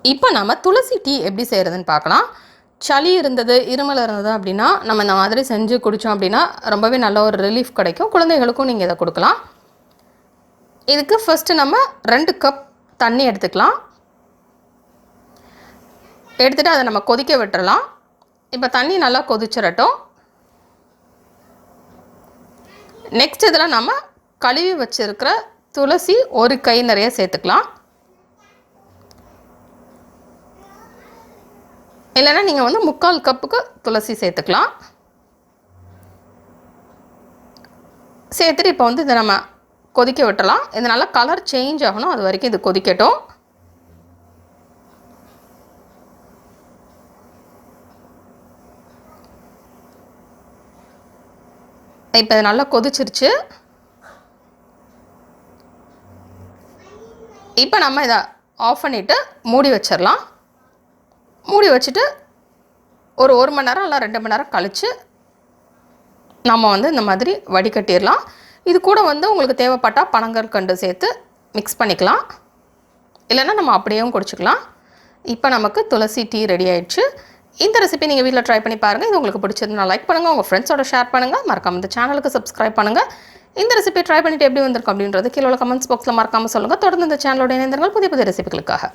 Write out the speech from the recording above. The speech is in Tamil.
இப்போ நம்ம துளசி டீ எப்படி செய்கிறதுன்னு பார்க்கலாம். சளி இருந்தது, இருமல் இருந்தது அப்படின்னா நம்ம இந்த மாதிரி செஞ்சு குடித்தோம் அப்படின்னா ரொம்பவே நல்ல ஒரு ரிலீஃப் கிடைக்கும். குழந்தைகளுக்கும் நீங்கள் இதை கொடுக்கலாம். இதுக்கு ஃபஸ்ட்டு நம்ம 2 கப் தண்ணி எடுத்துக்கலாம். எடுத்துகிட்டு அதை நம்ம கொதிக்க விட்டுறலாம். இப்போ தண்ணி நல்லா கொதிச்சிடட்டும். நெக்ஸ்ட் இதில் நம்ம கழுவி வச்சுருக்கிற துளசி ஒரு கை நிறைய சேர்த்துக்கலாம். இல்லைன்னா நீங்கள் 3/4 கப்புக்கு துளசி சேர்த்துக்கலாம். சேர்த்துட்டு இப்போ இதை நம்ம கொதிக்க விட்டுறலாம். இது நல்லா கலர் சேஞ்ச் ஆகணும், அது வரைக்கும் இது கொதிக்கட்டும். இப்போ இது நல்லா கொதிச்சிருச்சு. இப்போ நம்ம இதை ஆஃப் பண்ணிவிட்டு மூடி வச்சிடலாம். மூடி வச்சுட்டு ஒரு 1 மணி நேரம் இல்லை 2 மணி நேரம் கழித்து நம்ம இந்த மாதிரி வடிகட்டிடலாம். இது கூட உங்களுக்கு தேவைப்பட்டால் பனங்கற்கண்டு சேர்த்து மிக்ஸ் பண்ணிக்கலாம். இல்லைன்னா நம்ம அப்படியேவும் குடிச்சிக்கலாம். இப்போ நமக்கு துளசி டீ ரெடி ஆயிடுச்சு. இந்த ரெசிபி நீங்கள் வீட்டில் ட்ரை பண்ணி பாருங்கள். இது உங்களுக்கு பிடிச்சிருந்தா லைக் பண்ணுங்கள், உங்கள் ஃப்ரெண்ட்ஸோட ஷேர் பண்ணுங்கள். மறக்காம இந்த சேனலுக்கு சப்ஸ்கிரைப் பண்ணுங்கள். இந்த ரெசிபி ட்ரை பண்ணிவிட்டு எப்படி வந்திருக்கும் அப்படின்றது கீழே உள்ள கமெண்ட்ஸ் பாக்ஸில் மறக்காமல் சொல்லுங்கள். தொடர்ந்து இந்த சேனலோட இணைந்திருங்கள் புதிய புதிய ரெசிபிகளுக்காக.